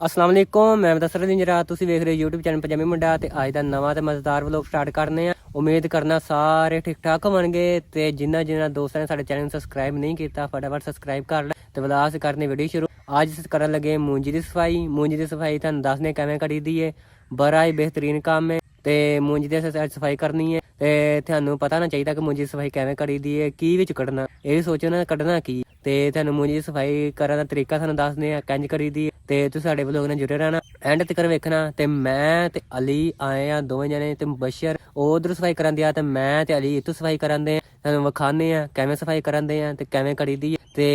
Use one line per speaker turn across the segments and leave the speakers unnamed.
अस्सलाम वालेकुम, मैं दस दिन जरा तुसी वेख रहे हो यूट्यूब चैनल पंजाबी मुंडा ते अज दा नवां ते मजेदार व्लॉग स्टार्ट करने आ। उम्मीद करना सारे ठीक ठाक होवणगे ते जिन्ना दोस्तां ने साडे चैनल सबसक्राइब नहीं कीता फटाफट सबसक्राइब कर ले ते विलास करने वीडियो शुरू। अज अस करन लगे मूंजी दी सफाई। मूंजी दी सफाई तुहानूं दसने किवें करी दी है, बड़ा ही बेहतरीन काम है ते मूंजी दी अस सफाई करनी है ते तुहानूं पता ना चाहिए कि मूंजी दी सफाई किवें करी दी है, की विच कड्ढना, ये सोचो ना कड्ढना की ते तुहानूं मूंजी दी सफाई करन दा तरीका तुहानूं दसदे आ किंज करी दी ते तुसीं साडे व्लॉग नाल जुड़े रहना, एंड तक वेखना। ते मैं ते अली आए आ दोवें जने ते मुबशर उधर सफाई करन दिया ते मैं ते अली इत्थों सफाई करन दे तुहानूं विखाने आ किवें सफाई करन दे ते किवें करी दी ते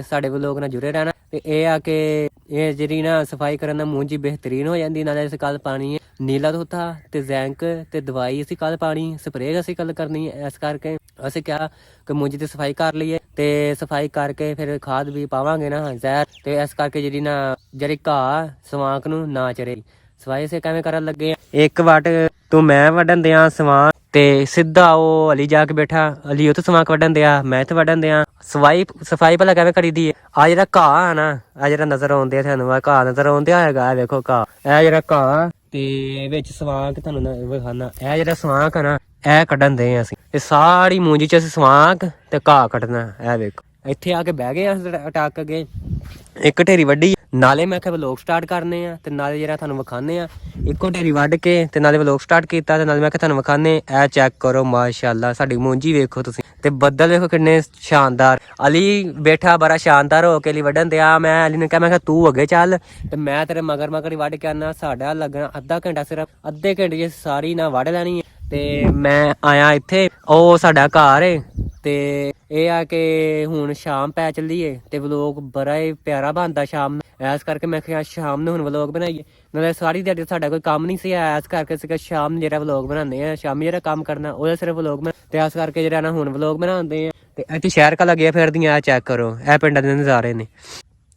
साडे व्लॉग नाल जुड़े रहना। ते एह् आ कि एह् जेह्ड़ी ना सफाई करन नाल मूंजी बेहतरीन हो जांदी। नाले असीं कल पानी नीला धोता ते जैंक ते दवाई असीं कल पानी, स्प्रे असीं कल करनी है, इस करके असीं क्या कि मूंजी ਦੀ सफाई कर लईਏ ਤੇ ਸਫਾਈ ਕਰਕੇ ਫਿਰ ਖਾਦ ਵੀ ਪਾਵਾਂਗੇ ਨਾ ਜ਼ਹਿਰ ਤੇ ਇਸ ਕਰਕੇ ਜਿਹੜੀ ਨਾ ਜਿਹੜੀ ਘਾਹ ਸਵਾਂਕ ਨੂੰ ਨਾ ਚਰੇ। ਸਫਾਈ ਸੇ ਕਿਵੇਂ ਕਰਨ ਲੱਗੇ ਆ, ਇੱਕ ਵਟ ਤੂੰ ਮੈਂ ਵੱਢਣ ਦਿਆਂ ਸਵਾਂਕ ਤੇ ਸਿੱਧਾ ਉਹ ਅਲੀ ਜਾ ਕੇ ਬੈਠਾ, ਅਲੀ ਉੱਥੇ ਸਵਾਂਕ ਵੱਢਣ ਦਿਆ, ਮੈਂ ਇੱਥੇ ਵੱਢਣ ਦਿਆਂ। ਸਫਾਈ ਭਲਾ ਕਿਵੇਂ ਕਰੀ ਦੀ ਹੈ। ਆ ਜਿਹੜਾ ਘਾਹ ਆ ਨਾ, ਆ ਜਿਹੜਾ ਨਜ਼ਰ ਆਉਂਦੇ ਆ ਤੁਹਾਨੂੰ, ਆ ਘਾਹ ਨਜ਼ਰ ਆਉਂਦਿਆ ਹੈਗਾ, ਇਹ ਵੇਖੋ ਘਾਹ, ਇਹ ਜਿਹੜਾ ਘਾਹ ਤੇ ਵਿੱਚ ਸਵਾਂਕ ਤੁਹਾਨੂੰ ਵਿਖਾਣਾ, ਇਹ ਜਿਹੜਾ ਸਵਾਂਕ ਆ ਨਾ ਇਹ ਕੱਢਣ ਦੇ ਅਸੀਂ, ਇਹ ਸਾਰੀ ਮੂੰਜੀ ਚ ਅਸੀਂ ਸਵਾਂਕ ਤੇ ਘਾਹ ਕੱਢਣਾ। ਇਹ ਵੇਖੋ ਇੱਥੇ ਆ ਕੇ ਬਹਿ ਗਏ ਆ ਟੱਕ ਕੇ, ਇੱਕ ਢੇਰੀ ਵੱਢੀ ਨਾਲੇ ਮੈਂ ਕਿਹਾ ਵਲੋਗ ਸਟਾਰਟ ਕਰਨੇ ਆ ਤੇ ਨਾਲੇ ਜਿਹੜਾ ਤੁਹਾਨੂੰ ਵਿਖਾਣੇ ਆ। ਇੱਕੋ ਢੇਰੀ ਵੱਢ ਕੇ ਤੇ ਨਾਲੇ ਵਲੋਗ ਸਟਾਰਟ ਕੀਤਾ ਤੇ ਨਾਲੇ ਮੈਂ ਕਿਹਾ ਤੁਹਾਨੂੰ ਵਿਖਾਣੇ। ਇਹ ਚੈੱਕ ਕਰੋ ਮਾਸ਼ਾਅੱਲਾ ਸਾਡੀ ਮੂੰਜੀ ਵੇਖੋ ਤੁਸੀਂ, ਤੇ ਬੱਦਲ ਵੇਖੋ ਕਿੰਨੇ ਸ਼ਾਨਦਾਰ। ਅਲੀ ਬੈਠਾ ਬੜਾ ਸ਼ਾਨਦਾਰ ਹੋ ਕੇ ਅਲੀ ਵੱਢਣ ਦਿਆ। ਮੈਂ ਅਲੀ ਨੂੰ ਕਿਹਾ, ਮੈਂ ਕਿਹਾ ਤੂੰ ਅੱਗੇ ਚੱਲ ਤੇ ਮੈਂ ਤੇਰੇ ਮਗਰ ਹੀ ਵੱਢ ਕੇ ਆਉਣਾ। ਸਾਡਾ ਲੱਗਣਾ ਅੱਧਾ ਘੰਟਾ, ਸਿਰਫ ਅੱਧੇ ਘੰਟੇ 'ਚ ਸਾਰੀ ਨਾ ਵੱਢ ਲੈਣੀ ਹੈ। ਤੇ ਮੈਂ ਆਇਆ ਇੱਥੇ, ਉਹ ਸਾਡਾ ਘਰ ਏ ਤੇ ਇਹ ਆ ਕਿ ਹੁਣ ਸ਼ਾਮ ਪੈ ਚੱਲੀ ਏ ਤੇ ਵਲੋਗ ਬੜਾ ਹੀ ਪਿਆਰਾ ਬਣਦਾ ਸ਼ਾਮ ਨੂੰ। ਇਸ ਕਰਕੇ ਮੈਂ ਕਿਹਾ ਸ਼ਾਮ ਨੂੰ ਹੁਣ ਵਲੋਗ ਬਣਾਈਏ, ਨਾਲੇ ਸਾਰੀ ਦਿਹਾੜੀ ਸਾਡਾ ਕੋਈ ਕੰਮ ਨਹੀਂ ਸੀ, ਇਸ ਕਰਕੇ ਅਸੀਂ ਸ਼ਾਮ ਨੂੰ ਜਿਹੜਾ ਵਲੋਗ ਬਣਾਉਂਦੇ ਆ, ਸ਼ਾਮੀ ਜਿਹੜਾ ਕੰਮ ਕਰਨਾ ਉਹਦਾ ਸਿਰਫ ਵਲੋਗ ਤੇ ਇਸ ਕਰਕੇ ਜਿਹੜਾ ਨਾ ਹੁਣ ਵਲੋਗ ਬਣਾਉਂਦੇ ਆ। ਤੇ ਇੱਥੇ ਸ਼ਹਿਰ ਕਾ ਲੱਗਿਆ ਫਿਰਦੀਆਂ, ਚੈੱਕ ਕਰੋ ਇਹ ਪਿੰਡਾਂ ਦੇ ਨਜ਼ਾਰੇ ਨੇ।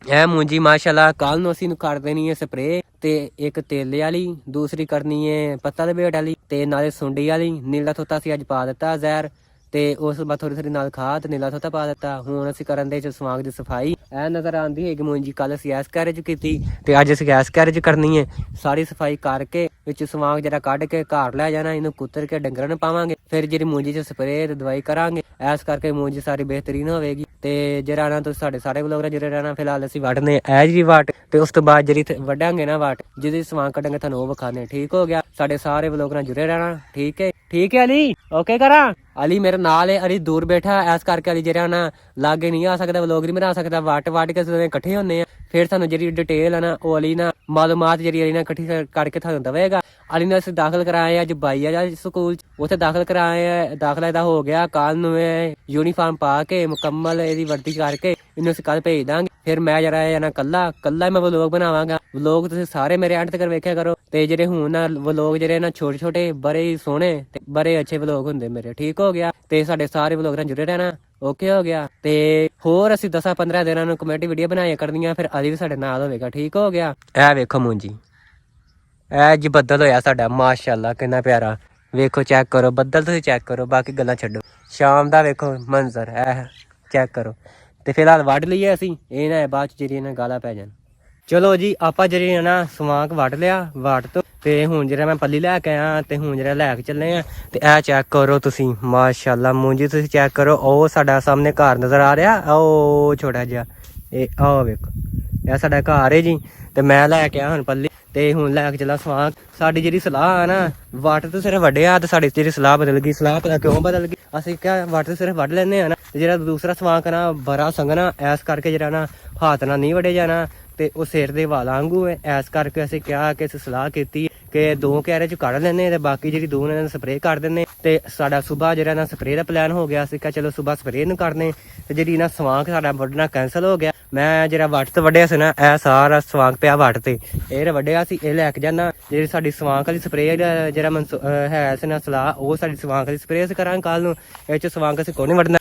ਇਹ ਮੂੰਜੀ ਮਾਸ਼ਾਅੱਲਾ ਕੱਲ ਨੂੰ ਅਸੀਂ ਕਰ ਦੇਣੀ ਹੈ ਸਪਰੇ, ਤੇ ਇੱਕ ਤੇਲੇ ਵਾਲੀ, ਦੂਸਰੀ ਕਰਨੀ ਹੈ ਪੱਤਾ ਦੇ ਬੇਟ ਵਾਲੀ ਤੇ ਨਾਲੇ ਸੁੰਡੀ ਵਾਲੀ। ਨੀਲਾ ਥੋਤਾ ਅਸੀਂ ਅੱਜ ਪਾ ਦਿੱਤਾ ਜ਼ਹਿਰ ਤੇ ਉਸ ਤੋਂ ਬਾਅਦ ਥੋੜੀ ਨਾਲ ਖਾਦ ਨੀਲਾ ਥੋਤਾ ਪਾ ਦਿੱਤਾ। ਹੁਣ ਅਸੀਂ ਕਰਨ ਦੇ ਸਵਾਂਗ ਦੀ ਸਫਾਈ। ਇਹ ਨਜ਼ਰ ਆਉਂਦੀ ਹੈਗੀ ਮੂੰਜੀ ਕੱਲ ਅਸੀਂ ਐਸ ਕੈਰੇਜ ਕੀਤੀ ਤੇ ਅੱਜ ਅਸੀਂ ਗੈਸ ਕੈਰੇਜ ਕਰਨੀ ਹੈ। ਸਾਰੀ ਸਫਾਈ ਕਰਕੇ ਵਿੱਚ ਸਵਾਂਗ ਜਿਹੜਾ ਕੱਢ ਕੇ ਘਰ ਲੈ ਜਾਣਾ, ਇਹਨੂੰ ਕੁੱਤਰ ਕੇ ਡੰਗਰਾਂ ਨੂੰ ਪਾਵਾਂਗੇ, ਫਿਰ ਜਿਹੜੀ ਮੂੰਜੀ 'ਚ ਸਪਰੇ ਤੇ ਦਵਾਈ ਕਰਾਂਗੇ। ਇਸ ਕਰਕੇ ਮੂੰਜੀ ਸਾਰੀ ਬਿਹਤਰੀਨ ਹੋਵੇਗੀ। ਤੇ ਜਿਹੜਾ ਨਾ ਤੁਸੀਂ ਸਾਡੇ ਸਾਰੇ ਵਲੋਗ ਨਾਲ ਜੁੜੇ ਰਹਿਣਾ। ਫਿਲਹਾਲ ਅਸੀਂ ਵੱਢਨੇ ਇਹ ਜੀ ਵਾਟ ਤੇ ਉਸ ਤੋਂ ਬਾਅਦ ਜਿਹੜੀ ਵੱਢਾਂਗੇ ਨਾ ਵਾਟ, ਜਿਹਦੀ ਸਵਾਂਗ ਕੱਢਾਂਗੇ ਤੁਹਾਨੂੰ ਉਹ ਵਿਖਾਣੇ। ਠੀਕ ਹੋ ਗਿਆ, ਸਾਡੇ ਸਾਰੇ ਵਲੋਗ ਨਾਲ ਜੁੜੇ ਰਹਿਣਾ। ਠੀਕ ਹੈ, ਠੀਕ ਹੈ ਅਲੀ, ਓਕੇ ਕਰਾਂ। ਅਲੀ ਮੇਰੇ ਨਾਲ ਹੈ, ਅਲੀ ਦੂਰ ਬੈਠਾ, ਇਸ ਕਰਕੇ ਅਲੀ ਜਿਹੜਾ ਨਾ ਲਾਗੇ ਨਹੀਂ ਆ ਸਕਦਾ, ਵਲੋਗ ਨਹੀਂ ਬਣਾ ਸਕਦਾ। ਵੱਟ ਕੇ ਦੋਵੇਂ ਇਕੱਠੇ ਹੁੰਦੇ ਆ, ਫਿਰ ਸਾਨੂੰ ਜਿਹੜੀ ਡਿਟੇਲ ਆ ਨਾ ਉਹ ਅਲੀ ਨਾ ਮਾਲੂਮਾਤ ਜਿਹੜੀ ਅਲੀ ਨਾ ਇਕੱਠੀ ਕਰਕੇ ਤੁਹਾਨੂੰ ਦੇਵੇਗਾ। ਅਲੀ ਨੇ ਅਸੀਂ ਦਾਖਲ ਕਰਾਏ ਅੱਜ ਬਾਈ ਆ ਸਕੂਲ 'ਚ, ਉੱਥੇ ਦਾਖਲ ਕਰਾਏ, ਦਾਖਲਾ ਇਹਦਾ ਹੋ ਗਿਆ। ਕੱਲ ਨੂੰ ਇਹ ਯੂਨੀਫਾਰਮ ਪਾ ਕੇ ਮੁਕੰਮਲ ਇਹਦੀ ਵਰਦੀ ਕਰਕੇ ਇਹਨੂੰ ਅਸੀਂ ਕੱਲ ਭੇਜ ਦਾਂਗੇ। ਫਿਰ ਮੈਂ ਜਿਹੜਾ ਇਹ ਨਾ ਕੱਲਾ ਮੈਂ ਵਲੋਗ ਬਣਾਵਾਂਗਾ। ਵਲੋਗ ਤੁਸੀਂ ਸਾਰੇ ਮੇਰੇ ਐਂਡ ਤੱਕ ਵੇਖਿਆ ਕਰੋ। ਤੇ ਜਿਹੜੇ ਹੁਣ ਨਾ ਵਲੋਗ ਜਿਹੜੇ ਨਾ ਛੋਟੇ ਛੋਟੇ ਬੜੇ ਹੀ ਸੋਹਣੇ ਤੇ ਬੜੇ ਅੱਛੇ ਵਲੋਗ ਹੁੰਦੇ ਮੇਰੇ। ਠੀਕ ਹੋ ਗਿਆ, ਤੇ ਸਾਡੇ ਸਾਰੇ ਵਲੋਗ ਨਾਲ ਜੁੜੇ ਰਹਿਣਾ। ਓਕੇ ਹੋ ਗਿਆ, ਤੇ ਹੋਰ ਅਸੀਂ 10-15 ਦਿਨਾਂ ਨੂੰ ਕਮੇਟੀ ਵੀਡੀਓ ਬਣਾਇਆ ਕਰਨੀਆਂ, ਫਿਰ ਅਲੀ ਵੀ ਸਾਡੇ ਨਾਲ ਹੋਵੇਗਾ। ਠੀਕ ਹੋ ਗਿਆ। ਇਹ ਵੇਖੋ ਮੂੰਜੀ, ਇਹ ਜੀ ਬੱਦਲ ਹੋਇਆ ਸਾਡਾ ਮਾਸ਼ਾਅੱਲਾ ਕਿੰਨਾ ਪਿਆਰਾ। ਵੇਖੋ ਚੈੱਕ ਕਰੋ ਬੱਦਲ, ਤੁਸੀਂ ਚੈੱਕ ਕਰੋ, ਬਾਕੀ ਗੱਲਾਂ ਛੱਡੋ। ਸ਼ਾਮ ਦਾ ਵੇਖੋ ਮੰਜ਼ਰ ਇਹ ਚੈੱਕ ਕਰੋ। ਤੇ ਫਿਲਹਾਲ ਵੱਢ ਲਈਏ ਅਸੀਂ, ਇਹ ਨਾ ਬਾਅਦ ਚ ਜਿਹੜੀ ਨਾ ਗਾਲਾਂ ਪੈ ਜਾਣ। ਚਲੋ ਜੀ ਆਪਾਂ ਜਿਹੜੀ ਨਾ ਸਵਾਂਕ ਵੱਢ ਲਿਆ ਵਾਟ ਤੋਂ, ਤੇ ਹੁਣ ਜਿਹੜਾ ਮੈਂ ਪੱਲੀ ਲੈ ਕੇ ਆਇਆ ਤੇ ਹੁਣ ਜਿਹੜਾ ਲੈ ਕੇ ਚੱਲੇ ਆ। ਤੇ ਇਹ ਚੈੱਕ ਕਰੋ ਤੁਸੀਂ ਮਾਸ਼ਾਅੱਲਾ ਮੂੰਜੀ, ਤੁਸੀਂ ਚੈੱਕ ਕਰੋ। ਉਹ ਸਾਡਾ ਸਾਹਮਣੇ ਘਰ ਨਜ਼ਰ ਆ ਰਿਹਾ, ਉਹ ਛੋਟਾ ਜਿਹਾ, ਇਹ ਆਹ ਵੇਖੋ ਇਹ ਸਾਡਾ ਘਰ ਹੈ ਜੀ। ਤੇ ਮੈਂ ਲੈ ਕੇ ਆਇਆ ਹੁਣ ਪੱਲੀ, ਤੇ ਹੁਣ ਲੈ ਕੇ ਚੱਲਾਂ ਸਵਾਂਕ। ਸਾਡੀ ਜਿਹੜੀ ਸਲਾਹ ਆ ਨਾ ਵੱਟ ਤੋਂ ਸਿਰਫ ਵੱਢਿਆ, ਤੇ ਸਾਡੀ ਜਿਹੜੀ ਸਲਾਹ ਬਦਲ ਗਈ। ਸਲਾਹ ਪਤਾ ਕਿਉਂ ਬਦਲ ਗਈ, ਅਸੀਂ ਕਿਹਾ ਵੱਟ ਤੋਂ ਸਿਰਫ ਵੱਢ ਲੈਂਦੇ ਆ ਨਾ, ਜਿਹੜਾ ਦੂਸਰਾ ਸਵਾਂਕ ਨਾ ਬੜਾ ਸੰਘਣਾ, ਇਸ ਕਰਕੇ ਜਿਹੜਾ ਨਾ ਹੱਥ ਨਾਲ ਨਹੀਂ ਵੱਢਿਆ ਜਾਣਾ ਤੇ ਉਹ ਸਿਰ ਦੇ ਵਾਲਾਂ ਵਾਂਗੂ ਹੈ। ਇਸ ਕਰਕੇ ਅਸੀਂ ਕਿਹਾ ਕਿ ਅਸੀਂ ਸਲਾਹ ਕੀਤੀ ਕਿ 2 ਕਿਆਰੇ 'ਚ ਕੱਢ ਲੈਂਦੇ ਤੇ ਬਾਕੀ ਜਿਹੜੀ 2 ਨੇ ਸਪਰੇਅ ਕਰ ਦਿੰਦੇ। ਤੇ ਸਾਡਾ ਸੁਬਾਹ ਜਿਹੜਾ ਨਾ ਸਪਰੇਅ ਦਾ ਪਲਾਨ ਹੋ ਗਿਆ। ਅਸੀਂ ਕਿਹਾ ਚਲੋ ਸੁਬਾਹ ਸਪਰੇਅ ਨੂੰ ਕਰਨੇ, ਤੇ ਜਿਹੜੀ ਨਾ ਸਵਾਂਕ ਸਾਡਾ ਵੱਢਣਾ ਕੈਂਸਲ ਹੋ ਗਿਆ। ਮੈਂ ਜਿਹੜਾ ਵੱਟ ਤੋਂ ਵੱਢਿਆ ਸੀ ਨਾ, ਇਹ ਸਾਰਾ ਸਵਾਂਕ ਪਿਆ ਵੱਟ ਤੇ, ਇਹ ਵੱਢਿਆ ਸੀ, ਇਹ ਲੈ ਕੇ ਜਾਣਾ। ਜਿਹੜੀ ਸਾਡੀ ਸਵਾਂਕ ਵਾਲੀ ਸਪਰੇਅ ਜਿਹੜਾ ਹੈ ਸੀ ਨਾ ਸਲਾਹ, ਉਹ ਸਾਡੀ ਸਵਾਂਕ ਵਾਲੀ ਸਪਰੇਅ ਅਸੀਂ ਕਰਾਂਗੇ ਕੱਲ ਨੂੰ। ਇਹ 'ਚ ਸਵਾਂਕ ਅਸੀਂ ਕੋਈ ਨਹੀਂ ਵੱਢਣਾ।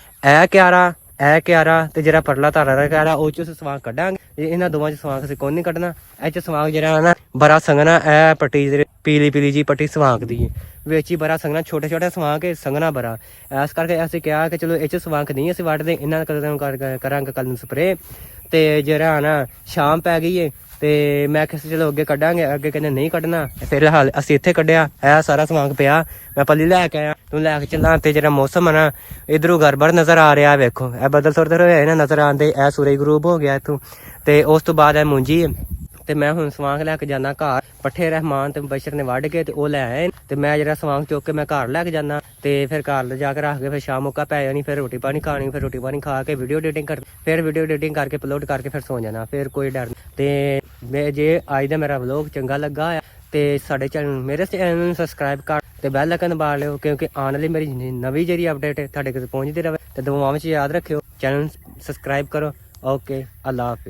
ਇਹ ਕਿਆਰਾ ਤੇ ਜਿਹੜਾ ਪਰਲਾ ਧਾਰਾ ਦਾ ਕਿਆਰਾ, ਉਹ 'ਚ ਅਸੀਂ ਸਵਾਂਕ ਕੱਢਾਂਗੇ। ਇਹਨਾਂ ਦੋਵਾਂ 'ਚ ਸਵਾਂਕ ਅਸੀਂ ਕੋਈ ਨਹੀਂ ਕੱਢਣਾ। ਇਹ 'ਚ ਸਵਾਂਕ ਜਿਹੜਾ ਨਾ ਬੜਾ ਸੰਘਣਾ, ਇਹ ਪੱਟੀ ਜਿਹੜੀ ਪੀਲੀ ਜੀ ਪੱਟੀ ਸਵਾਂਕ ਦੀ ਵਿੱਚ ਹੀ ਬੜਾ ਸੰਘਣਾ, ਛੋਟੇ ਸਵਾਂਕ ਸੰਘਣਾ ਬੜਾ। ਇਸ ਕਰਕੇ ਅਸੀਂ ਕਿਹਾ ਕਿ ਚਲੋ ਇਹ 'ਚ ਸਵਾਂਕ ਨਹੀਂ ਅਸੀਂ ਵੱਢਦੇ, ਇਹਨਾਂ ਕਰਾਂਗੇ ਕੱਲ ਨੂੰ ਸਪਰੇਅ। ਤੇ ਜਿਹੜਾ ਨਾ ਸ਼ਾਮ ਪੈ ਗਈ ਏ, ਤੇ ਮੈਂ ਕਿਹਾ ਚਲੋ ਅੱਗੇ ਕੱਢਾਂਗੇ, ਅੱਗੇ ਕਹਿੰਦੇ ਨਹੀਂ ਕੱਢਣਾ। ਫਿਰ ਹਾਲ ਅਸੀਂ ਇੱਥੇ ਕੱਢਿਆ, ਇਹ ਸਾਰਾ ਸਮਾਨ ਪਿਆ, ਮੈਂ ਪੱਲੀ ਲੈ ਕੇ ਆਇਆ, ਤੂੰ ਲੈ ਕੇ ਚੱਲਾਂ। ਤੇ ਜਿਹੜਾ ਮੌਸਮ ਆ ਨਾ ਇਧਰੋਂ ਗੜਬੜ ਨਜ਼ਰ ਆ ਰਿਹਾ, ਵੇਖੋ ਇਹ ਬੱਦਲ ਥੋੜੇ ਥੋੜੇ ਹੋਏ ਨਾ ਨਜ਼ਰ ਆਉਂਦੇ, ਇਹ ਸੂਰਜ ਗਰੂਬ ਹੋ ਗਿਆ ਇੱਥੋਂ। ਤੇ ਉਸ ਤੋਂ ਬਾਅਦ ਇਹ ਮੁੰਜੀ, ਤੇ ਮੈਂ ਹੁਣ ਸਵਾਂਗ ਲੈ ਕੇ ਜਾਣਾ ਘਰ। ਪੱਠੇ ਰਹਿਮਾਨ ਤੇ ਬਸ਼ਰ ਨੇ ਵੱਢ ਕੇ ਤੇ ਉਹ ਲੈ ਆਏ, ਤੇ ਮੈਂ ਜਿਹੜਾ ਸਵਾਂਗ ਚੁੱਕ ਕੇ ਮੈਂ ਘਰ ਲੈ ਕੇ ਜਾਣਾ। ਤੇ ਫਿਰ ਘਰ ਲਿਜਾ ਕੇ ਰੱਖ ਕੇ ਫਿਰ ਸ਼ਾਮ ਮੁੱਕਾ ਪੈ ਜਾਣੀ, ਫਿਰ ਰੋਟੀ ਪਾਣੀ ਖਾਣੀ, ਫਿਰ ਰੋਟੀ ਪਾਣੀ ਖਾ ਕੇ ਵੀਡੀਓ ਐਡੀਟਿੰਗ ਕਰ, ਫਿਰ ਵੀਡੀਓ ਐਡੀਟਿੰਗ ਕਰਕੇ ਅਪਲੋਡ ਕਰਕੇ ਫਿਰ ਸੌ ਜਾਣਾ, ਫਿਰ ਕੋਈ ਡਰ ਨਹੀਂ। ਤੇ ਮੈਂ ਜੇ ਅੱਜ ਦਾ ਮੇਰਾ ਵਲੋਗ ਚੰਗਾ ਲੱਗਾ ਆ ਤੇ ਸਾਡੇ ਚੈਨਲ ਮੇਰੇ ਚੈਨਲ ਨੂੰ ਸਬਸਕ੍ਰਾਈਬ ਕਰ ਤੇ ਬੈਲ ਆਈਕਨ ਦਬਾ ਲਿਓ, ਕਿਉਂਕਿ ਆਉਣ ਵਾਲੀ ਮੇਰੀ ਨਵੀਂ ਜਿਹੜੀ ਅਪਡੇਟ ਤੁਹਾਡੇ ਕੋਲ ਪਹੁੰਚਦੀ ਰਹੇ। ਤੇ ਦੁਆਵਾਂ ਵਿੱਚ ਯਾਦ ਰੱਖਿਓ, ਚੈਨਲ ਸਬਸਕ੍ਰਾਈਬ ਕਰੋ। ਓਕੇ, ਅੱਲਾ ਹਾਫਿਜ਼।